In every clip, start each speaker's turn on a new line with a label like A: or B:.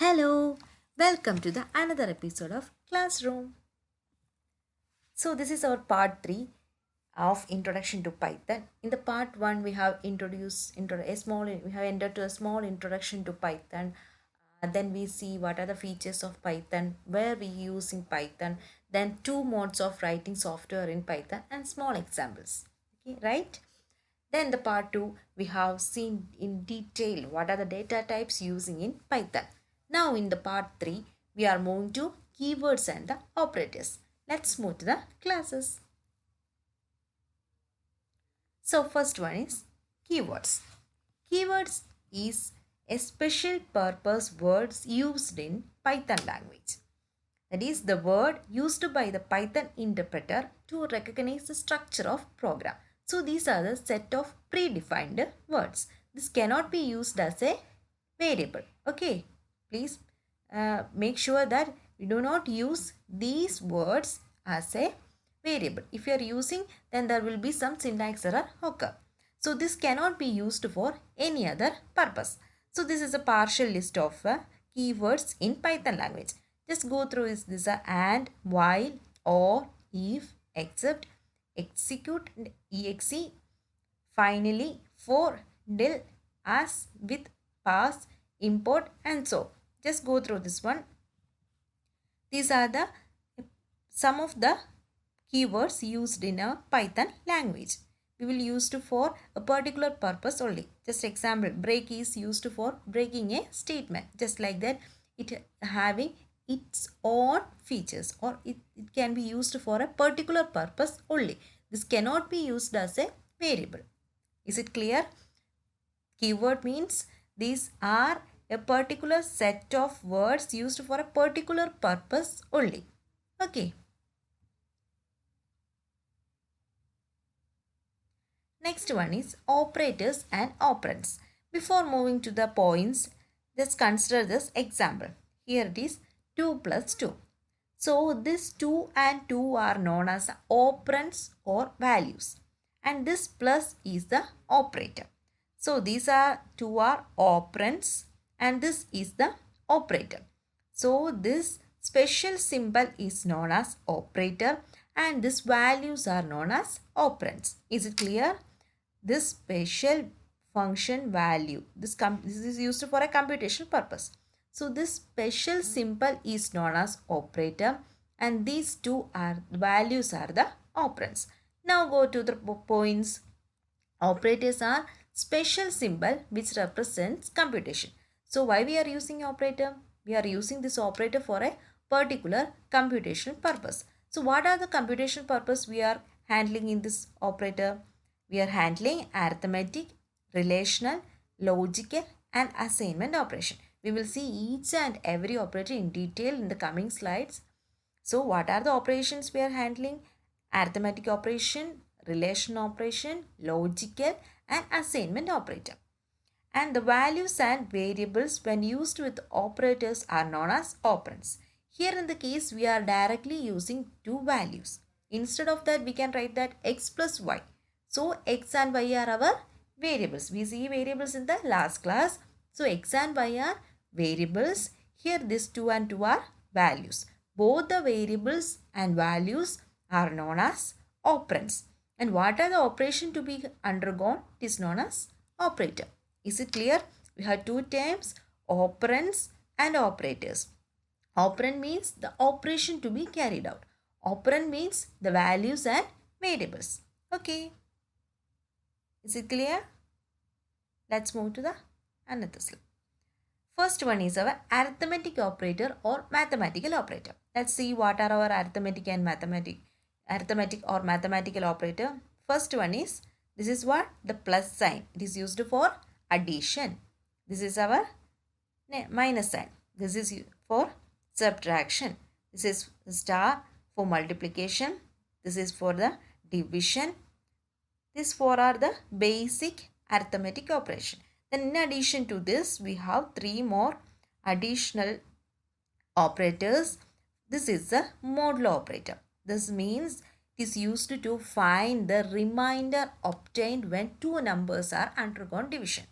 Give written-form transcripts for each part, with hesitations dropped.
A: Hello, welcome to the another episode of Classroom. So this is our part 3 of introduction to Python. In the part 1 we have we have entered to a small introduction to Python. Then we see what are the features of Python, where we using Python, then two modes of writing software in Python and small examples. Okay, right? Then the part 2 we have seen in detail what are the data types using in Python. Now in the part 3 we are moving to keywords and the operators. Let's move to the classes. So first one is keywords. Keywords is a special purpose words used in Python language. That is the word used by the Python interpreter to recognize the structure of program. So these are the set of predefined words. This cannot be used as a variable. Okay, please make sure that we do not use these words as a variable. If you are using, then there will be some syntax error occur. So this cannot be used for any other purpose. So this is a partial list of keywords in Python language. Just go through this and, while, or, if, except, execute, exe, finally, for, till, as, with, pass, import, and so. Just go through this one. These are the some of the keywords used in a Python language. We will use to for a particular purpose only. Just example, break is used for breaking a statement. Just like that, it having its own features, or it can be used for a particular purpose only. This cannot be used as a variable. Is it clear? Keyword means these are a particular set of words used for a particular purpose only. Okay. Next one is operators and operands. Before moving to the points, let's consider this example. Here it is 2 plus 2. So this 2 and 2 are known as operands or values. And this plus is the operator. So these are two are operands and this is the operator. So this special symbol is known as operator and these values are known as operands. Is it clear? This special function value, this is used for a computational purpose. So this special symbol is known as operator and these two are values are the operands. Now go to the points. Operators are special symbol which represents computation. So why we are using operator? We are using this operator for a particular computational purpose. So what are the computational purpose we are handling in this operator? We are handling arithmetic, relational, logical and assignment operation. We will see each and every operator in detail in the coming slides. So what are the operations we are handling? Arithmetic operation, relation operation, logical and assignment operator. And the values and variables when used with operators are known as operands. Here in the case we are directly using two values. Instead of that we can write that x plus y. So x and y are our variables. We see variables in the last class. So x and y are variables. Here this 2 and 2 are values. Both the variables and values are known as operands. And what are the operation to be undergone? It is known as operator. Is it clear? We have two terms, operands and operators. Operand means the operation to be carried out. Operand means the values and variables. Okay. Is it clear? Let's move to the another slide. First one is our arithmetic operator or mathematical operator. Let's see what are our arithmetic or mathematical operator. First one is, this is what? The plus sign. It is used for addition. This is our minus sign. This is for subtraction. This is star for multiplication. This is for the division. These four are the basic arithmetic operation. Then in addition to this, we have three more additional operators. This is the modulo operator. This means it is used to find the remainder obtained when two numbers are undergone division.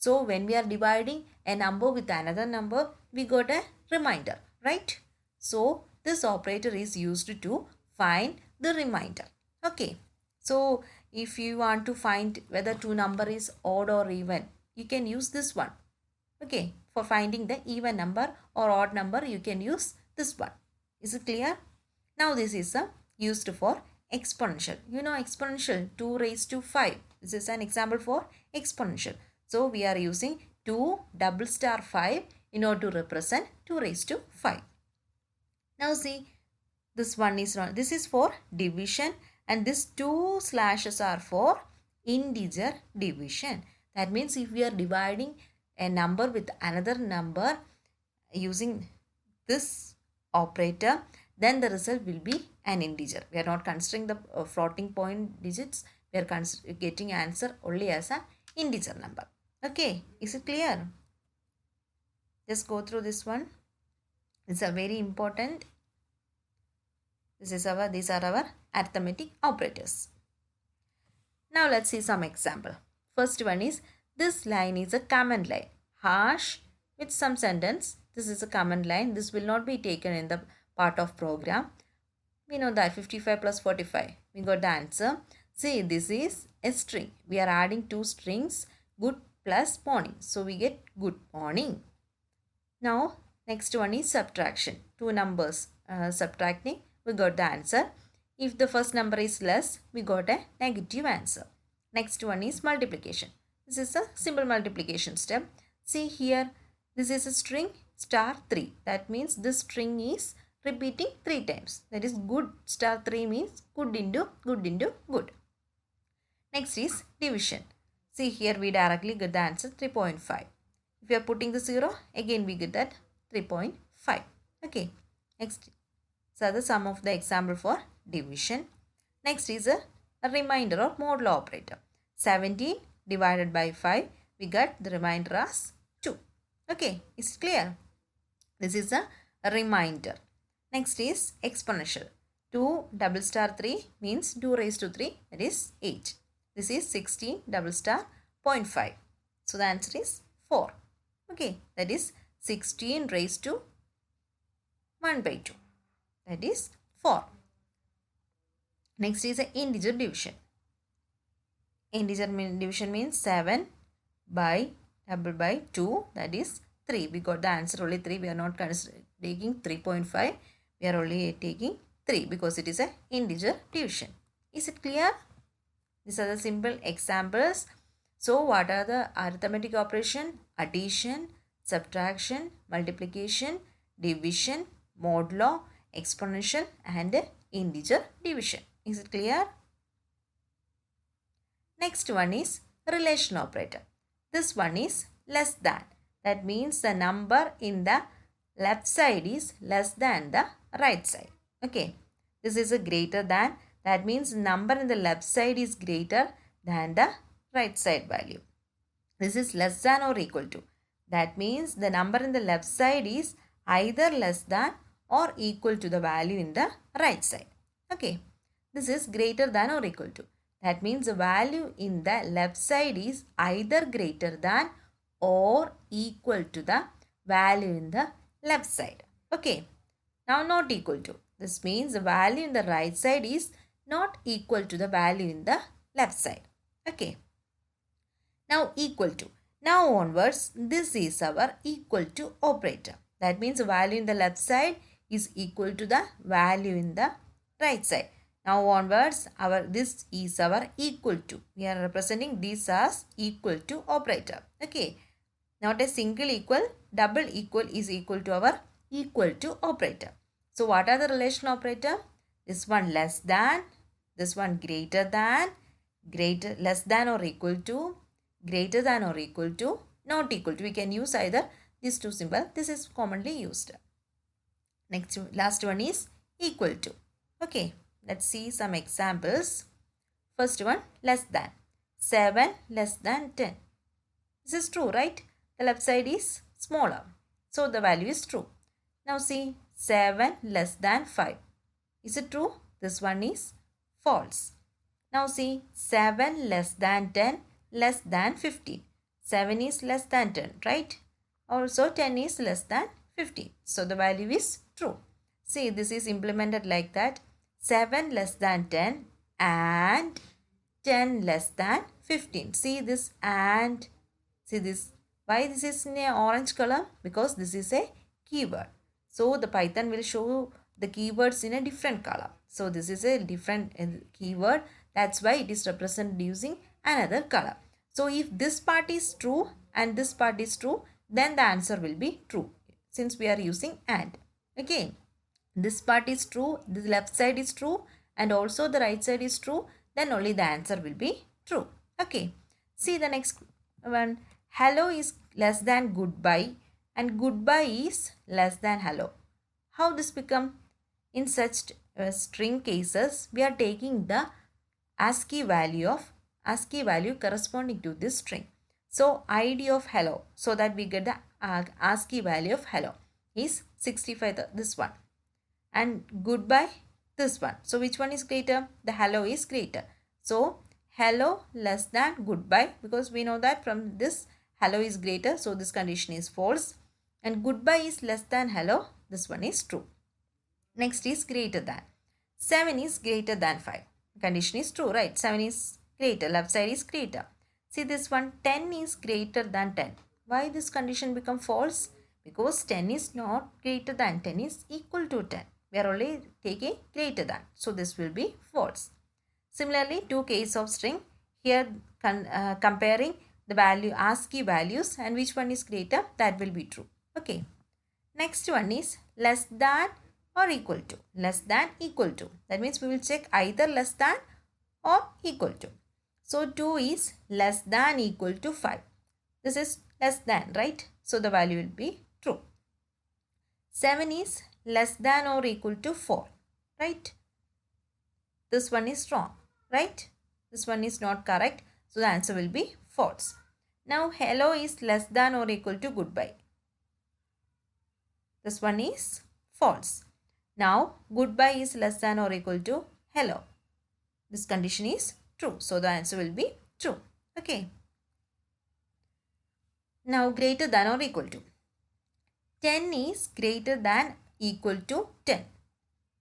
A: So when we are dividing a number with another number, we got a remainder, right? So this operator is used to find the remainder. Okay. So if you want to find whether two number is odd or even, you can use this one. Okay. For finding the even number or odd number, you can use this one. Is it clear? Now this is used for exponential. You know exponential 2 raised to 5. This is an example for exponential. So we are using 2 double star 5 in order to represent 2 raised to 5. Now see, this one is not, this is for division, and these two slashes are for integer division. That means if we are dividing a number with another number using this operator, then the result will be an integer. We are not considering the floating point digits. We are getting answer only as an integer number. Okay, is it clear? Just go through this one. It's a very important. These are our arithmetic operators. Now let's see some example. First one is, this line is a command line. Hash with some sentence. This is a command line. This will not be taken in the part of program. We know that 55 plus 45. We got the answer. See, this is a string. We are adding two strings, good plus morning. So we get good morning. Now next one is subtraction. Two numbers subtracting. We got the answer. If the first number is less, we got a negative answer. Next one is multiplication. This is a simple multiplication step. See here, this is a string star 3. That means this string is repeating 3 times. That is good star 3 means good into good into good. Next is division. See here we directly get the answer 3.5. If we are putting the 0, again we get that 3.5. Okay. Next. So the sum of the example for division. Next is a remainder or modulo operator. 17 divided by 5. We got the remainder as 2. Okay. Is it clear? This is a remainder. Next is exponential. 2 double star 3 means 2 raised to 3, that is 8. This is 16 double star 0.5. So the answer is 4. Okay, that is 16 raised to 1 by 2. That is 4. Next is an integer division. Integer division means 7 by double by 2, that is 3. We got the answer only 3. We are not taking 3.5. We are only taking 3 because it is an integer division. Is it clear? These are the simple examples. So what are the arithmetic operation? Addition, subtraction, multiplication, division, modulo, exponential and integer division. Is it clear? Next one is relation operator. This one is less than. That means the number in the left side is less than the right side. Okay. This is a greater than. That means number in the left side is greater than the right side value. This is less than or equal to. That means the number in the left side is either less than or equal to the value in the right side. Okay. This is greater than or equal to. That means the value in the left side is either greater than or equal to the value in the left side. Okay. Now not equal to. This means the value in the right side is not equal to the value in the left side. Okay. Now equal to. Now onwards, this is our equal to operator. That means the value in the left side is equal to the value in the right side. Now onwards, this is our equal to. We are representing this as equal to operator. Okay. Not a single equal, double equal is equal to our equal to operator. So what are the relation operator? This one less than, this one greater than, less than or equal to, greater than or equal to, not equal to. We can use either these two symbols. This is commonly used. Next, last one is equal to. Okay, let's see some examples. First one, less than. 7 less than 10. This is true, right? The left side is smaller. So the value is true. Now see, 7 less than 5. Is it true? This one is false. Now see, 7 less than 10 less than 15. 7 is less than 10, right? Also 10 is less than 15. So the value is true. See, this is implemented like that. 7 less than 10 and 10 less than 15. See this and see this. Why this is in a orange color? Because this is a keyword. So the Python will show the keywords in a different color. So this is a different keyword. That's why it is represented using another color. So if this part is true and this part is true, then the answer will be true since we are using and. Okay, this part is true, the left side is true and also the right side is true, then only the answer will be true. Okay, see the next one. Hello is less than goodbye and goodbye is less than hello. How this become? In such string cases, we are taking the ASCII value corresponding to this string. So ID of hello, so that we get the ASCII value of hello is 65, this one, and goodbye this one. So which one is greater? The hello is greater. So hello less than goodbye, because we know that from this hello is greater, so this condition is false, and goodbye is less than hello, this one is true. Next is greater than. 7 is greater than 5. Condition is true, right? 7 is greater, left side is greater. See this one, 10 is greater than 10. Why this condition become false? Because 10 is not greater than, 10 is equal to 10. We are only taking greater than. So this will be false. Similarly, two case of string. Here comparing the value ASCII values and which one is greater, that will be true. Okay. Next one is less than or equal to. Less than, equal to. That means we will check either less than or equal to. So 2 is less than equal to 5. This is less than, right? So the value will be true. 7 is less than or equal to 4, right? This one is wrong, right? This one is not correct. So the answer will be false. Now hello is less than or equal to goodbye. This one is false. Now goodbye is less than or equal to hello. This condition is true. So the answer will be true. Okay. Now greater than or equal to. 10 is greater than equal to 10.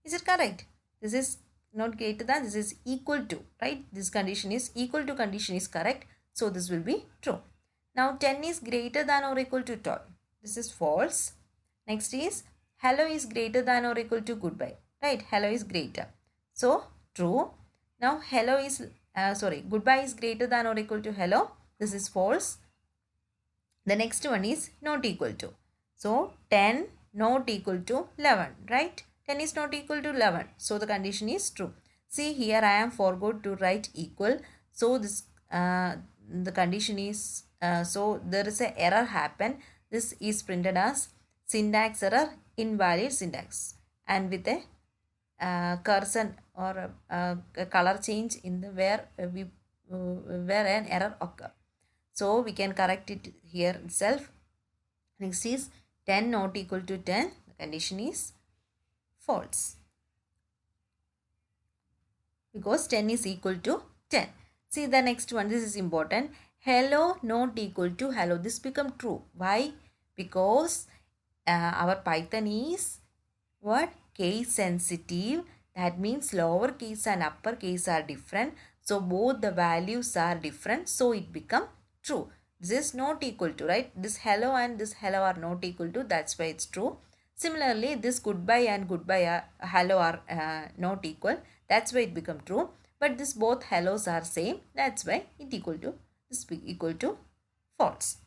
A: Is it correct? This is not greater than, this is equal to, right? This condition is equal to condition is correct. So this will be true. Now 10 is greater than or equal to 12. This is false. Next is hello is greater than or equal to goodbye, right? Hello is greater. So true. Now hello is, goodbye is greater than or equal to hello. This is false. The next one is not equal to. So 10 not equal to 11, right? 10 is not equal to 11. So the condition is true. See here I am forgot to write equal. So this the condition is, so there is a error happen. This is printed as syntax error, invalid syntax, and with a cursor or a color change in the where an error occur. So we can correct it here itself. Next is 10 not equal to 10. The condition is false, because 10 is equal to 10. See the next one, this is important. Hello not equal to hello. This become true. Why? Because our Python is what? Case sensitive. That means lower case and upper case are different. So both the values are different. So it become true. This is not equal to, right? This hello and this hello are not equal to. That's why it's true. Similarly, this goodbye and goodbye are, hello are not equal. That's why it become true. But this both hellos are same. That's why it equal to, this equal to false.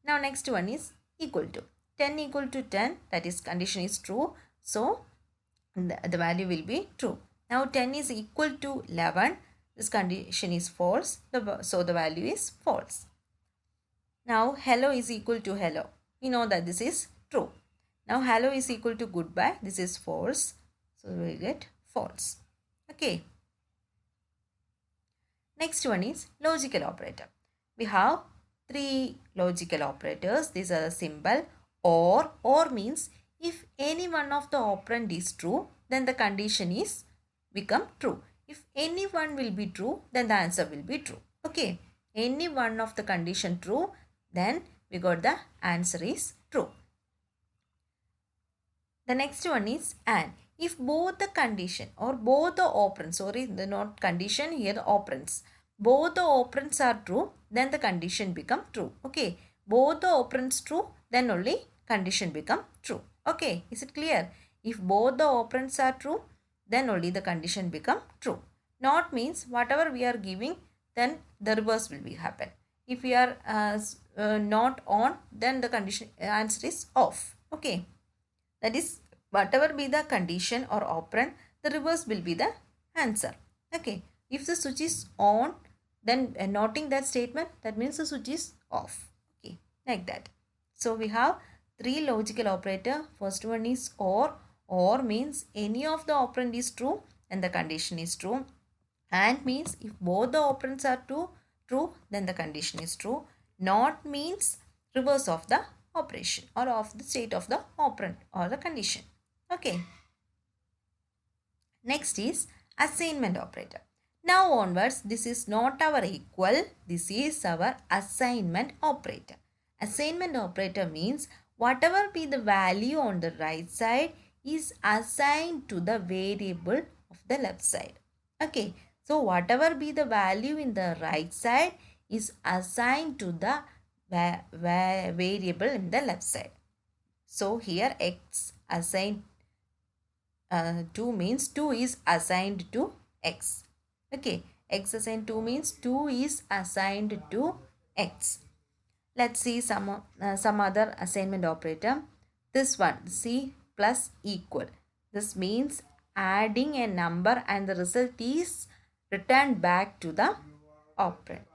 A: Now next one is equal to. 10 equal to 10, that is condition is true. So the value will be true. Now 10 is equal to 11. This condition is false. So the value is false. Now hello is equal to hello. We know that this is true. Now hello is equal to goodbye. This is false. So we will get false. Okay. Next one is logical operator. We have three logical operators. These are the symbol or. Or means if any one of the operand is true, then the condition is become true. If any one will be true, then the answer will be true. Okay. Any one of the condition true, Then we got the answer is true. The next one is and. If both the condition or both the operands, sorry, the not condition here, the operands, both the operands are true, then the condition become true. Okay, both the operands true, then only condition become true. Okay, is it clear? If both the operands are true, then only the condition become true. Not means whatever we are giving, then the reverse will be happen. If we are not on, then the condition answer is off. Okay. That is, whatever be the condition or operand, the reverse will be the answer. Okay. If the switch is on, then noting that statement, that means the switch is off. Okay. Like that. So we have three logical operator. First one is or. Or means any of the operand is true and the condition is true. And means if both the operands are true, then the condition is true. Not means reverse of the operation or of the state of the operand or the condition. Okay. Next is assignment operator. Now onwards, this is not our equal, this is our assignment operator. Assignment operator means whatever be the value on the right side is assigned to the variable of the left side. Okay, so whatever be the value in the right side is assigned to the variable in the left side. So here x assigned 2 means 2 is assigned to x. Okay, x assigned 2 means 2 is assigned to x. Let's see some other assignment operator. This one, C plus equal. This means adding a number and the result is returned back to the operand.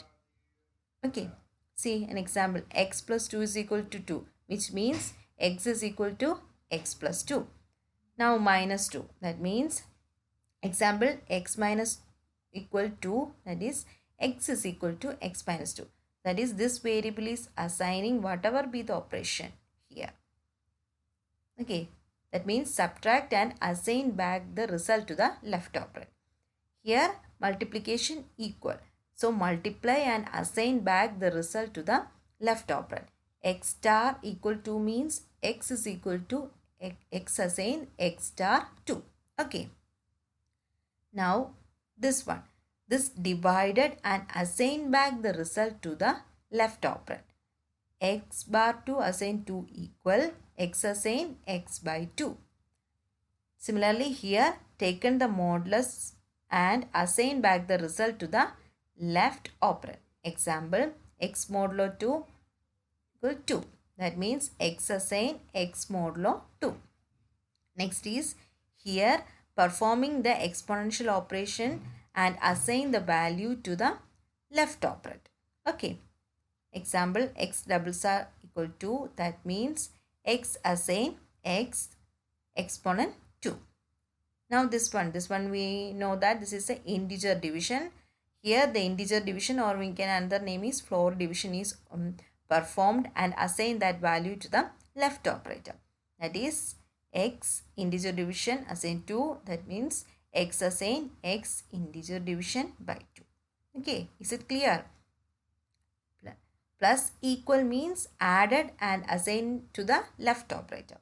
A: Okay, see an example. X plus 2 is equal to 2, which means x is equal to x plus 2. Now minus 2, that means example x minus equal to, that is x is equal to x minus 2. That is, this variable is assigning whatever be the operation here. Okay, that means subtract and assign back the result to the left operand. Here multiplication equal. So multiply and assign back the result to the left operand. X star equal to means x is equal to x assign x star 2. Okay. Now this one. This divided and assign back the result to the left operand. X bar 2 assign 2 equal x assign x by 2. Similarly here taken the modulus and assign back the result to the left operand. Example, x modulo 2 equal 2. That means x assign x modulo 2. Next is here performing the exponential operation and assign the value to the left operand. Okay. Example, x double star equal to, that means x assign x exponent 2. Now this one we know that this is the integer division. Here the integer division, or we can another name is floor division, is performed and assign that value to the left operator. That is x integer division assign 2. That means x assign x integer division by 2. Okay, is it clear? Plus equal means added and assigned to the left operator.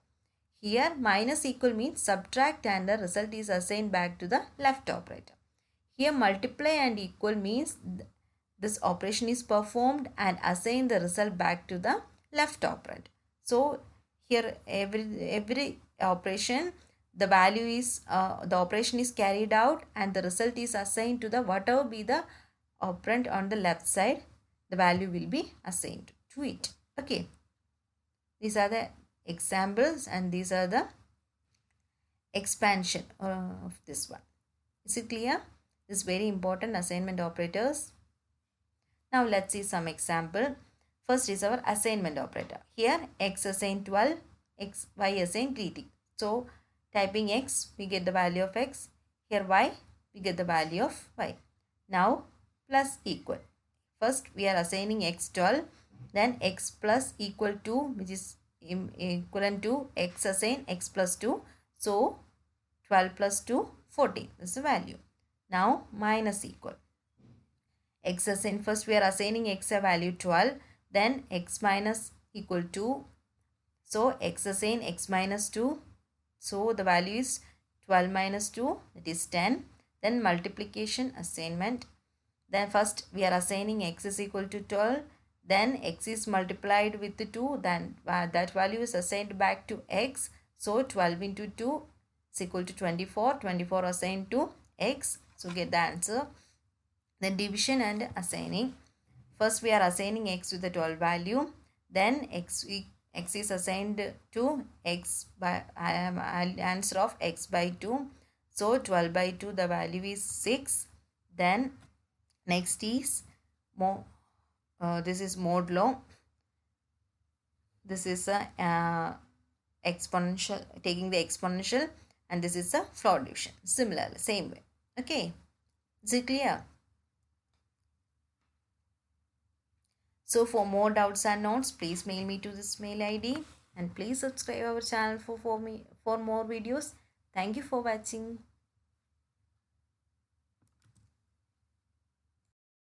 A: Here minus equal means subtract and the result is assigned back to the left operator. Here multiply and equal means this operation is performed and assign the result back to the left operand. So here every operation, the value is the operation is carried out and the result is assigned to the whatever be the operand on the left side, the value will be assigned to it. Okay, these are the examples and these are the expansion of this one. Is it clear? This is very important assignment operators. Now let's see some example. First is our assignment operator. Here x assign 12, x, y assign 3t. So typing x, we get the value of x. Here y, we get the value of y. Now plus equal. First we are assigning x 12, then x plus equal to, which is equivalent to x assign x plus 2. So 12 plus 2, 14 is the value. Now minus equal. X assign, first we are assigning x a value 12, then x minus equal to, so x assign x minus 2, so the value is 12 minus 2, that is 10. Then multiplication assignment, then first we are assigning x is equal to 12, then x is multiplied with 2, then that value is assigned back to x, so 12 into 2 is equal to 24, 24 assigned to x, so get the answer. Then division and assigning, first we are assigning x with the 12 value, then x is assigned to x by answer of x by 2, so 12 by 2 the value is 6. Then next is this is modulo, this is a exponential, taking the exponential, and this is a floor division, similar same way. Okay, is it clear? So for more doubts and notes, please mail me to this mail ID, and please subscribe our channel for more videos. Thank you for watching.